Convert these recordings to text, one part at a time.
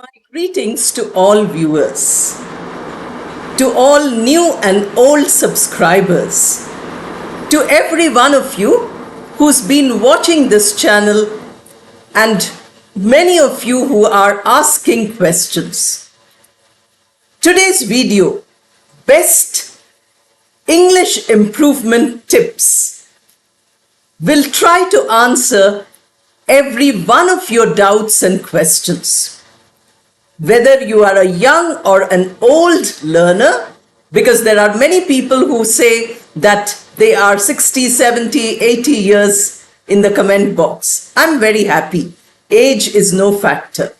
My greetings to all viewers, to all new and old subscribers, to every one of you who's been watching this channel, and many of you who are asking questions. Today's video, Best English Improvement Tips, will try to answer every one of your doubts and questions. Whether you are a young or an old learner, because there are many people who say that they are 60, 70, 80 years in the comment box. I'm very happy. Age is no factor.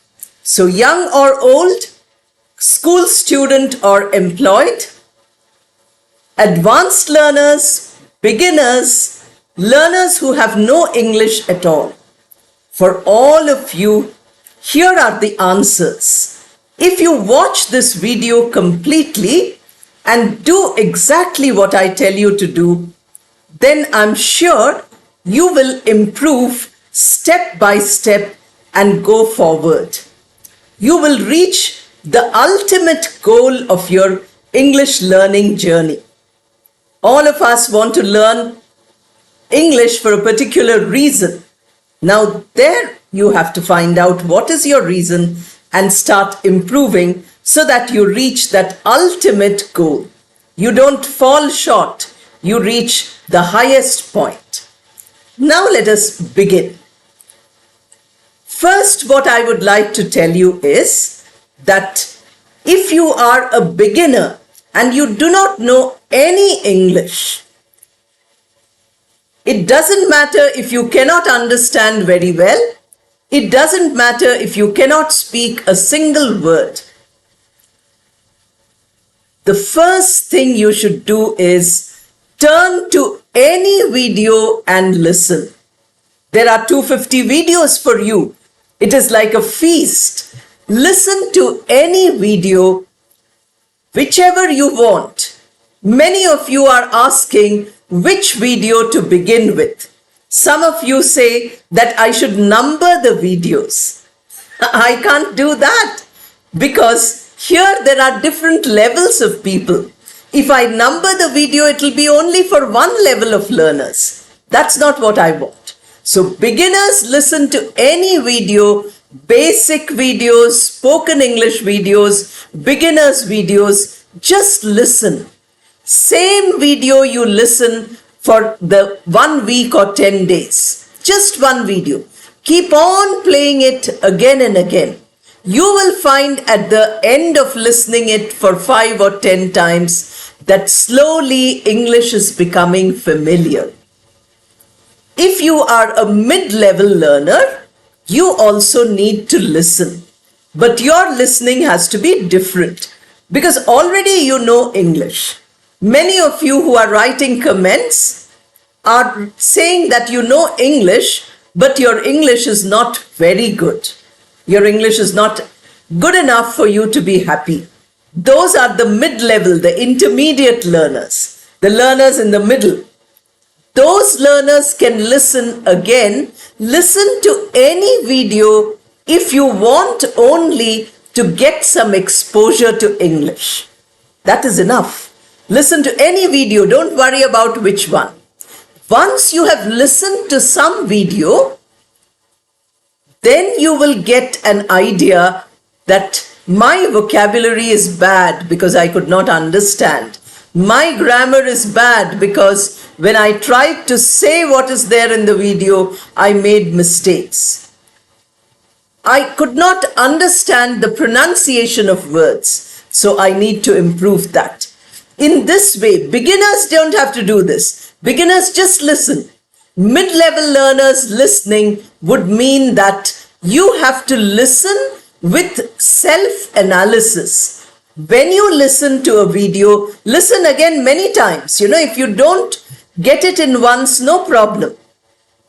So young or old, school student or employed, advanced learners, beginners, learners who have no English at all. For all of you, here are the answers. If you watch this video completely and do exactly what I tell you to do, then I'm sure you will improve step by step and go forward. You will reach the ultimate goal of your English learning journey. All of us want to learn English for a particular reason. Now there you have to find out what is your reason and start improving so that you reach that ultimate goal. You don't fall short, you reach the highest point. Now let us begin. First, what I would like to tell you is that if you are a beginner and you do not know any English, it doesn't matter if you cannot understand very well. It doesn't matter if you cannot speak a single word. The first thing you should do is turn to any video and listen. There are 250 videos for you. It is like a feast. Listen to any video, whichever you want. Many of you are asking which video to begin with. Some of you say that I should number the videos. I can't do that because here there are different levels of people. If I number the video, it will be only for one level of learners. That's not what I want. So beginners, listen to any video, basic videos, spoken English videos, beginners videos, just listen. Same video you listen for the 1 week or 10 days. Just one video. Keep on playing it again and again. You will find at the end of listening it for 5 or 10 times that slowly English is becoming familiar. If you are a mid-level learner, you also need to listen. But your listening has to be different because already you know English. Many of you who are writing comments are saying that you know English, but your English is not very good. Your English is not good enough for you to be happy. Those are the mid-level, the intermediate learners, the learners in the middle. Those learners can listen again. Listen to any video if you want only to get some exposure to English. That is enough. Listen to any video, don't worry about which one. Once you have listened to some video, then you will get an idea that my vocabulary is bad because I could not understand. My grammar is bad because when I tried to say what is there in the video, I made mistakes. I could not understand the pronunciation of words, so I need to improve that. In this way, beginners don't have to do this. Beginners just listen. Mid-level learners listening would mean that you have to listen with self-analysis. When you listen to a video, listen again many times. If you don't get it in once, no problem.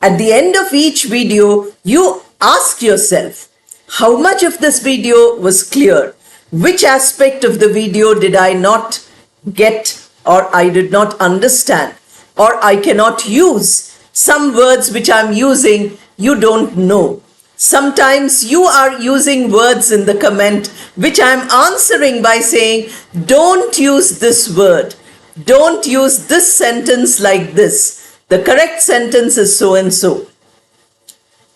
At the end of each video, you ask yourself, how much of this video was clear? Which aspect of the video did I not get or I did not understand, or I cannot use some words which I'm using you don't know. Sometimes you are using words in the comment which I am answering by saying, don't use this word. Don't use this sentence like this. The correct sentence is so and so.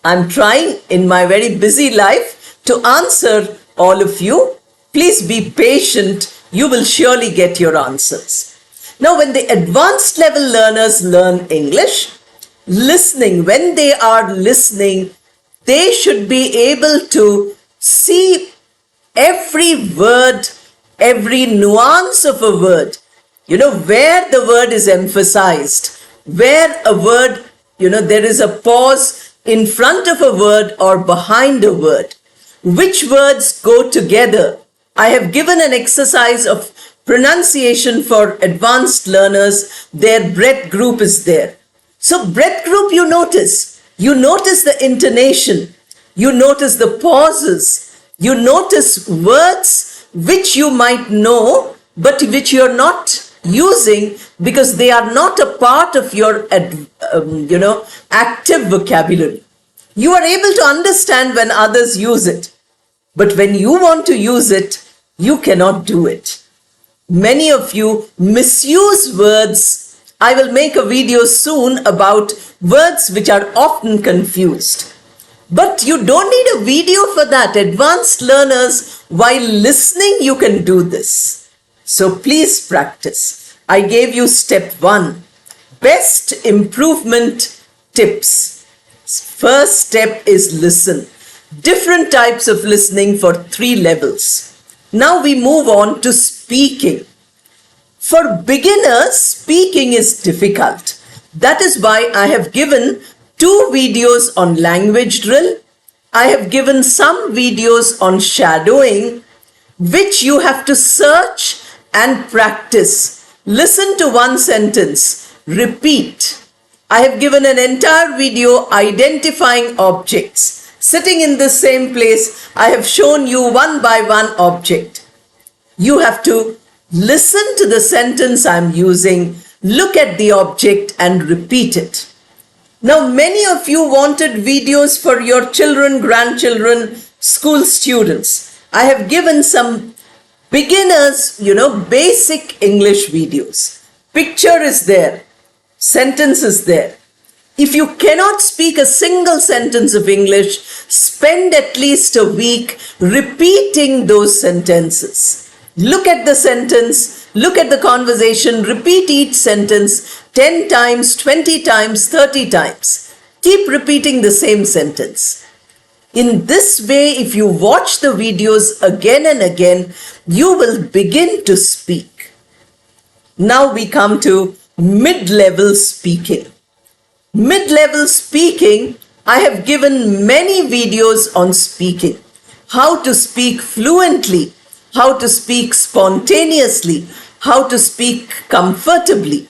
I'm trying in my very busy life to answer all of you. Please be patient. You will surely get your answers. Now, when the advanced level learners learn English, listening, when they are listening, they should be able to see every word, every nuance of a word, where the word is emphasized, where a word, there is a pause in front of a word or behind a word. Which words go together? I have given an exercise of pronunciation for advanced learners. Their breadth group is there. So breadth group, you notice the intonation, you notice the pauses, you notice words which you might know, but which you're not using because they are not a part of your, active vocabulary. You are able to understand when others use it, but when you want to use it, you cannot do it. Many of you misuse words. I will make a video soon about words which are often confused. But you don't need a video for that. Advanced learners, while listening, you can do this. So please practice. I gave you step 1. Best improvement tips. First step is listen. Different types of listening for 3 levels. Now we move on to speaking. For beginners, speaking is difficult. That is why I have given 2 videos on language drill. I have given some videos on shadowing, which you have to search and practice. Listen to one sentence, repeat. I have given an entire video identifying objects. Sitting in the same place, I have shown you one by one object. You have to listen to the sentence I'm using, look at the object and repeat it. Now, many of you wanted videos for your children, grandchildren, school students. I have given some beginners, basic English videos. Picture is there, sentence is there. If you cannot speak a single sentence of English, spend at least a week repeating those sentences. Look at the sentence, look at the conversation, repeat each sentence 10 times, 20 times, 30 times. Keep repeating the same sentence. In this way, if you watch the videos again and again, you will begin to speak. Now we come to mid-level speaking. Mid-level speaking, I have given many videos on speaking. How to speak fluently, how to speak spontaneously, how to speak comfortably.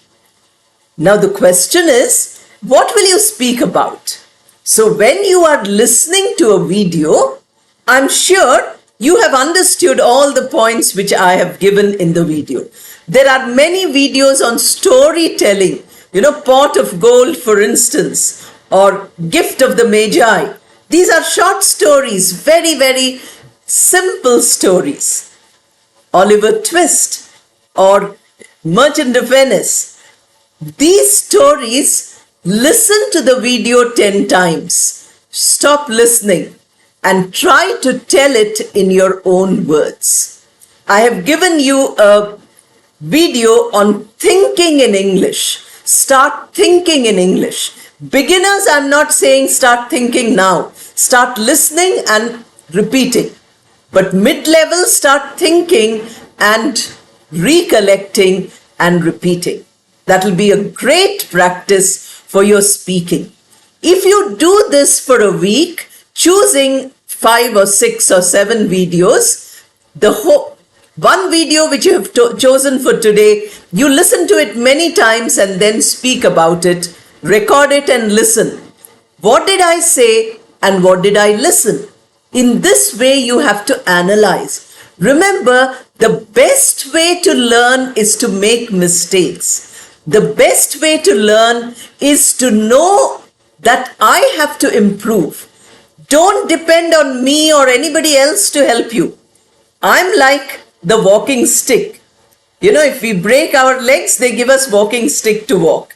Now the question is, what will you speak about? So when you are listening to a video, I'm sure you have understood all the points which I have given in the video. There are many videos on storytelling, pot of gold, for instance, or gift of the Magi. These are short stories, very, very simple stories. Oliver Twist or Merchant of Venice. These stories, listen to the video 10 times. Stop listening and try to tell it in your own words. I have given you a video on thinking in English. Start thinking in English. Beginners, I'm not saying start thinking now. Start listening and repeating. But mid-level, start thinking and recollecting and repeating. That will be a great practice for your speaking. If you do this for a week, choosing 5 or 6 or 7 videos, one video which you have chosen for today, you listen to it many times and then speak about it, record it and listen. What did I say and what did I listen? In this way, you have to analyze. Remember, the best way to learn is to make mistakes. The best way to learn is to know that I have to improve. Don't depend on me or anybody else to help you. I'm like the walking stick. If we break our legs, they give us walking stick to walk.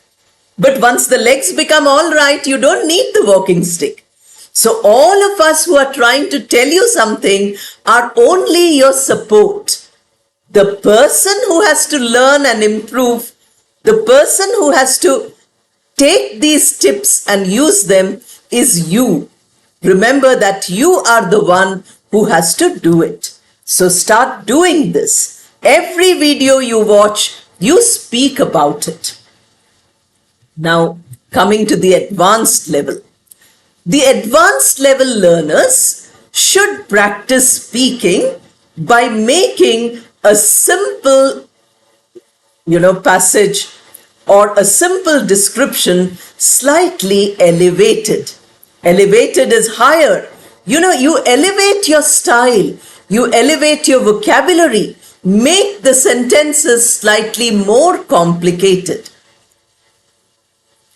But once the legs become all right, you don't need the walking stick. So all of us who are trying to tell you something are only your support. The person who has to learn and improve, the person who has to take these tips and use them is you. Remember that you are the one who has to do it. So start doing this. Every video you watch, you speak about it. Now, coming to the advanced level. The advanced level learners should practice speaking by making a simple, passage or a simple description slightly elevated. Elevated is higher. You elevate your style, you elevate your vocabulary, make the sentences slightly more complicated.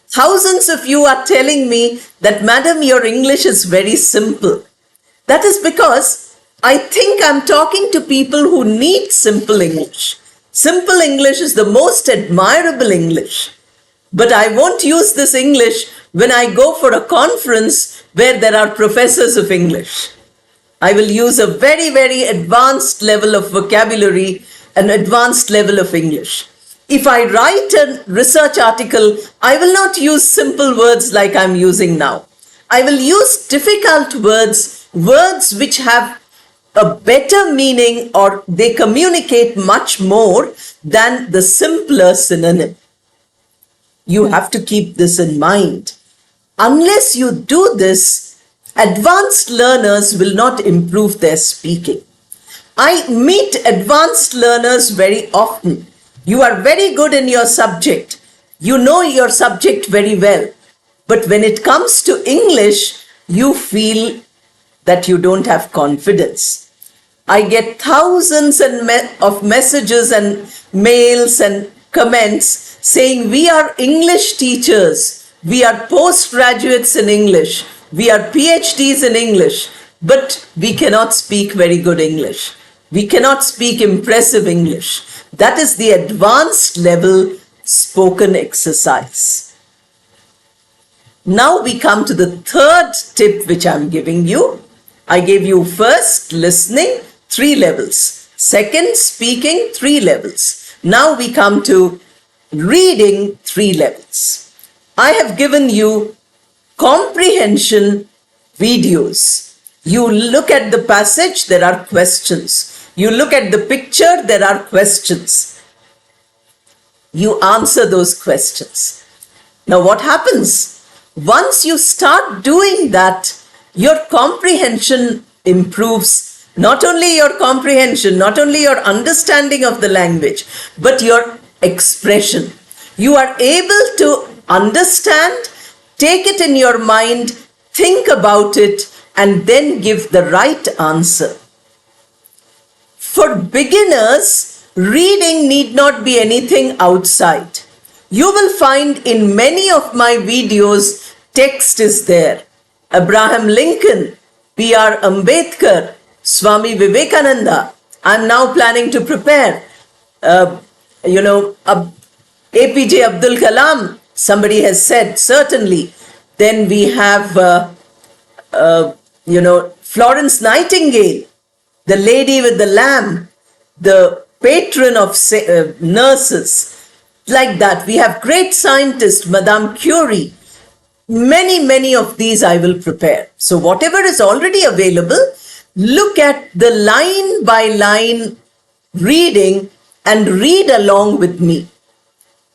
Thousands of you are telling me that, Madam, your English is very simple. That is because I think I'm talking to people who need simple English. Simple English is the most admirable English. But I won't use this English when I go for a conference where there are professors of English. I will use a very, very advanced level of vocabulary, an advanced level of English. If I write a research article, I will not use simple words like I'm using now. I will use difficult words, words which have a better meaning or they communicate much more than the simpler synonym. You have to keep this in mind. Unless you do this, advanced learners will not improve their speaking. I meet advanced learners very often. You are very good in your subject. You know your subject very well. But when it comes to English, you feel that you don't have confidence. I get thousands of messages and mails and comments saying we are English teachers, we are postgraduates in English, we are PhDs in English, but we cannot speak very good English. We cannot speak impressive English. That is the advanced level spoken exercise. Now we come to the third tip which I'm giving you. I gave you first listening, 3 levels. Second, speaking, 3 levels. Now we come to reading, 3 levels. I have given you comprehension videos. You look at the passage, there are questions. You look at the picture, there are questions. You answer those questions. Now what happens? Once you start doing that, your comprehension improves. Not only your comprehension, not only your understanding of the language, but your expression. You are able to understand, take it in your mind, think about it, and then give the right answer. For beginners, reading need not be anything outside. You will find in many of my videos, text is there. Abraham Lincoln, P.R. Ambedkar, Swami Vivekananda. I'm now planning to prepare, APJ Abdul Kalam, somebody has said, certainly. Then we have, Florence Nightingale, the lady with the lamb, the patron of nurses. Like that, we have great scientists, Madame Curie. Many of these I will prepare. So whatever is already available, look at the line by line reading and read along with me.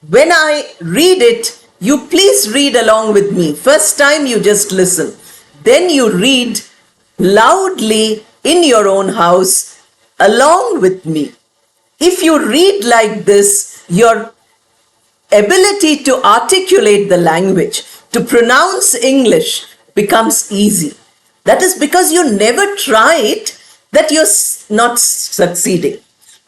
When I read it, you please read along with me. First time you just listen. Then you read loudly in your own house along with me. If you read like this, your ability to articulate the language, to pronounce English becomes easy. That is because you never tried that you're not succeeding.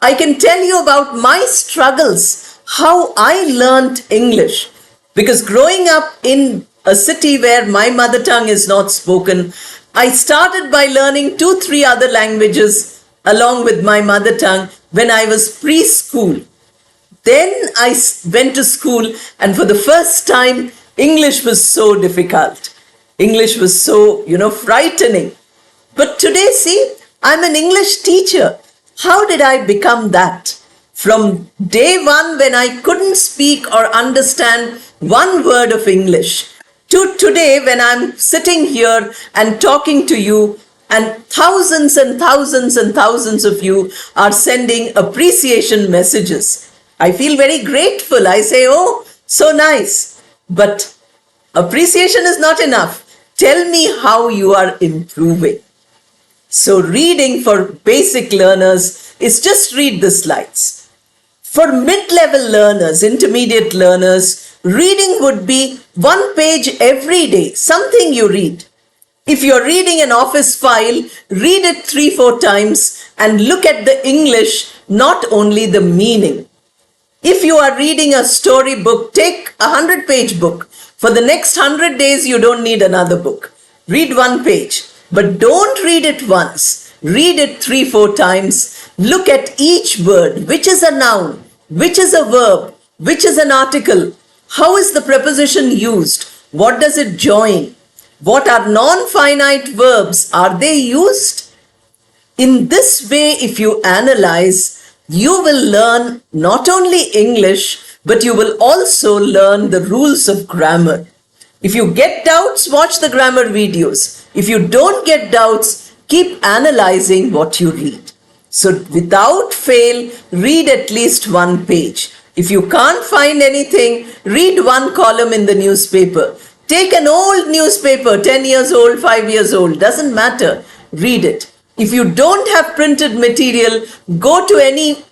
I can tell you about my struggles, how I learned English. Because growing up in a city where my mother tongue is not spoken, I started by learning 2, 3 other languages along with my mother tongue when I was preschool. Then I went to school, and for the first time, English was so difficult. English was so, frightening. But today, see, I'm an English teacher. How did I become that? From day one, when I couldn't speak or understand one word of English, to today, when I'm sitting here and talking to you, and thousands and thousands and thousands of you are sending appreciation messages. I feel very grateful. I say, oh, so nice. But appreciation is not enough. Tell me how you are improving. So reading for basic learners is just read the slides. For mid-level learners, intermediate learners, reading would be 1 page every day, something you read. If you're reading an office file, read it 3, 4 times and look at the English, not only the meaning. If you are reading a storybook, take a 100-page book. For the next 100 days, you don't need another book. Read 1 page, but don't read it once. Read it 3, 4 times. Look at each word. Which is a noun? Which is a verb? Which is an article? How is the preposition used? What does it join? What are non-finite verbs? Are they used? In this way, if you analyze, you will learn not only English, but you will also learn the rules of grammar. If you get doubts, watch the grammar videos. If you don't get doubts, keep analyzing what you read. So without fail, read at least 1 page. If you can't find anything, read 1 column in the newspaper. Take an old newspaper, 10 years old, 5 years old, doesn't matter. Read it. If you don't have printed material, go to any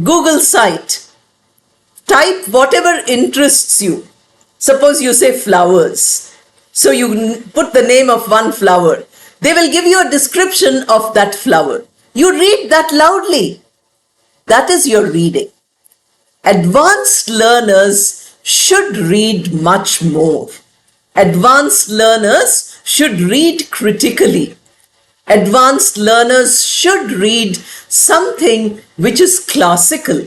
Google site. Type whatever interests you. Suppose you say flowers. So you put the name of one flower. They will give you a description of that flower. You read that loudly. That is your reading. Advanced learners should read much more. Advanced learners should read critically. Advanced learners should read something which is classical.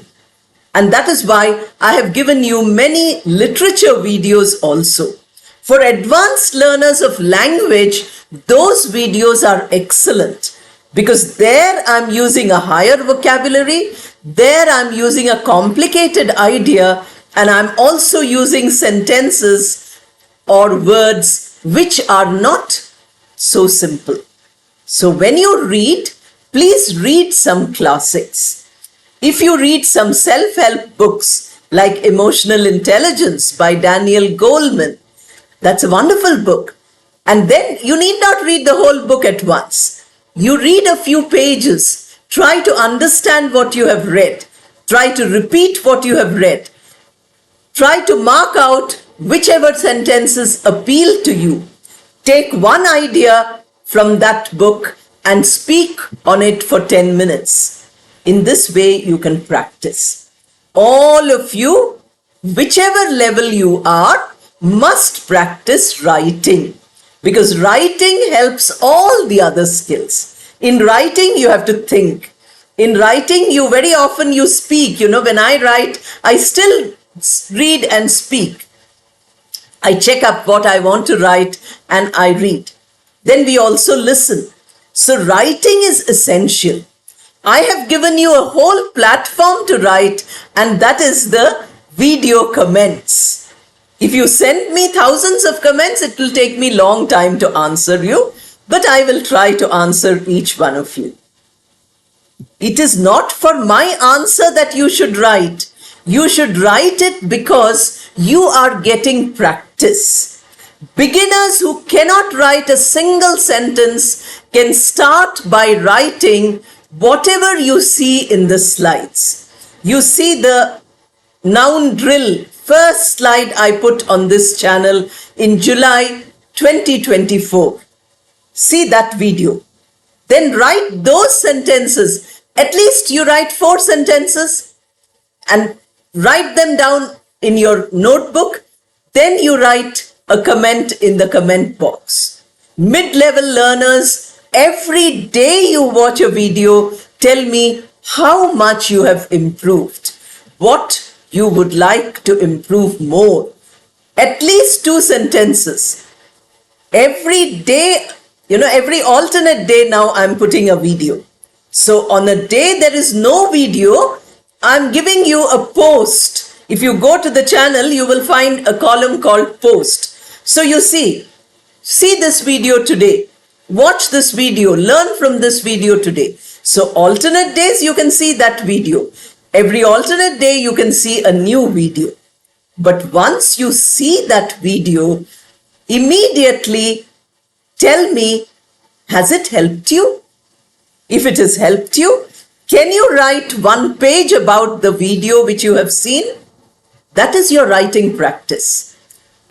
And that is why I have given you many literature videos also. For advanced learners of language, those videos are excellent because there I'm using a higher vocabulary, there I'm using a complicated idea, and I'm also using sentences or words which are not so simple. So when you read, please read some classics. If you read some self-help books like Emotional Intelligence by Daniel Goleman, that's a wonderful book. And then you need not read the whole book at once. You read a few pages, try to understand what you have read, try to repeat what you have read, try to mark out whichever sentences appeal to you. Take one idea from that book and speak on it for 10 minutes. In this way, you can practice. All of you, whichever level you are, must practice writing because writing helps all the other skills. In writing, you have to think. In writing, you very often you speak. When I write, I still read and speak. I check up what I want to write and I read. Then we also listen. So writing is essential. I have given you a whole platform to write, and that is the video comments. If you send me thousands of comments, it will take me a long time to answer you, but I will try to answer each one of you. It is not for my answer that you should write. You should write it because you are getting practice. Beginners who cannot write a single sentence can start by writing whatever you see in the slides. You see the noun drill, first slide I put on this channel in July 2024. See that video. Then write those sentences. At least you write 4 sentences and write them down in your notebook. Then you write a comment in the comment box. Mid-level learners, every day you watch a video, tell me how much you have improved, what you would like to improve more. At least 2 sentences. Every day, every alternate day now I'm putting a video. So on a day there is no video, I'm giving you a post. If you go to the channel, you will find a column called post. So you see this video today. Watch this video. Learn from this video today. So alternate days, you can see that video. Every alternate day, you can see a new video. But once you see that video, immediately tell me, has it helped you? If it has helped you, can you write 1 page about the video which you have seen? That is your writing practice.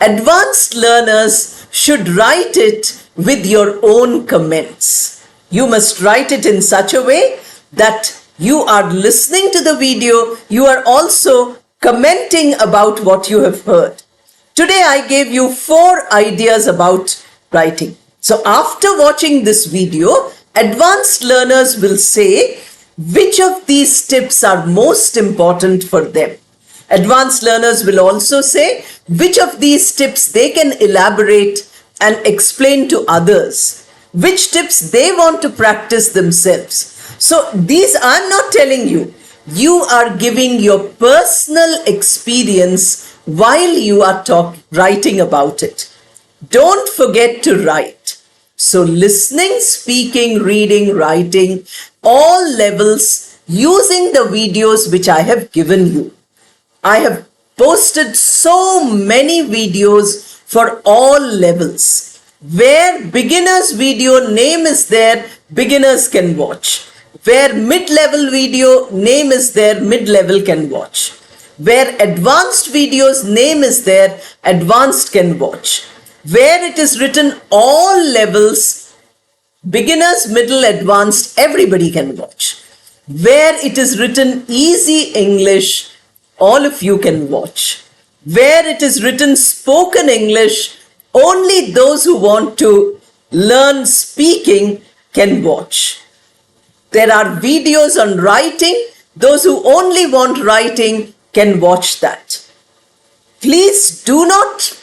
Advanced learners should write it with your own comments. You must write it in such a way that you are listening to the video, you are also commenting about what you have heard. Today I gave you 4 ideas about writing. So after watching this video, advanced learners will say which of these tips are most important for them. Advanced learners will also say which of these tips they can elaborate and explain to others, which tips they want to practice themselves. So these I'm not telling you. You are giving your personal experience while you are writing about it. Don't forget to write. So listening, speaking, reading, writing, all levels using the videos which I have given you. I have posted so many videos for all levels. Where beginners video name is there, beginners can watch. Where mid-level video name is there, mid-level can watch. Where advanced videos name is there, advanced can watch. Where it is written all levels, beginners, middle, advanced, everybody can watch. Where it is written easy English, all of you can watch. Where it is written spoken English, only those who want to learn speaking can watch. There are videos on writing. Those who only want writing can watch that. Please do not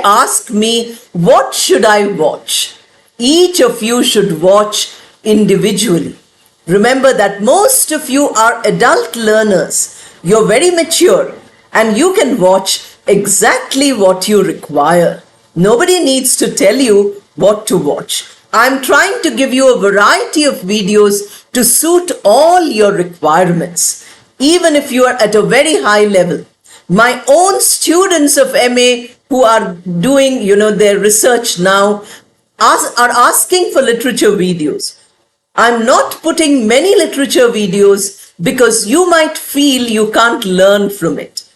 ask me, what should I watch? Each of you should watch individually. Remember that most of you are adult learners. You're very mature and you can watch exactly what you require. Nobody needs to tell you what to watch. I'm trying to give you a variety of videos to suit all your requirements, even if you are at a very high level. My own students of MA who are doing, their research now are asking for literature videos. I'm not putting many literature videos because you might feel you can't learn from it.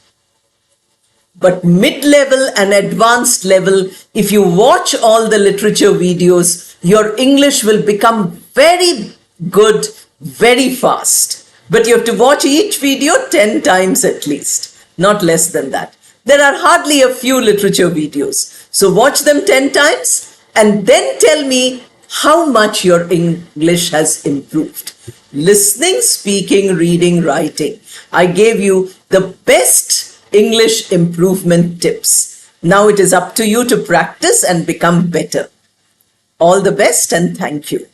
But mid-level and advanced level, if you watch all the literature videos, your English will become very good, very fast. But you have to watch each video 10 times at least, not less than that. There are hardly a few literature videos. So watch them 10 times and then tell me how much your English has improved. Listening, speaking, reading, writing. I gave you the best English improvement tips. Now it is up to you to practice and become better. All the best and thank you.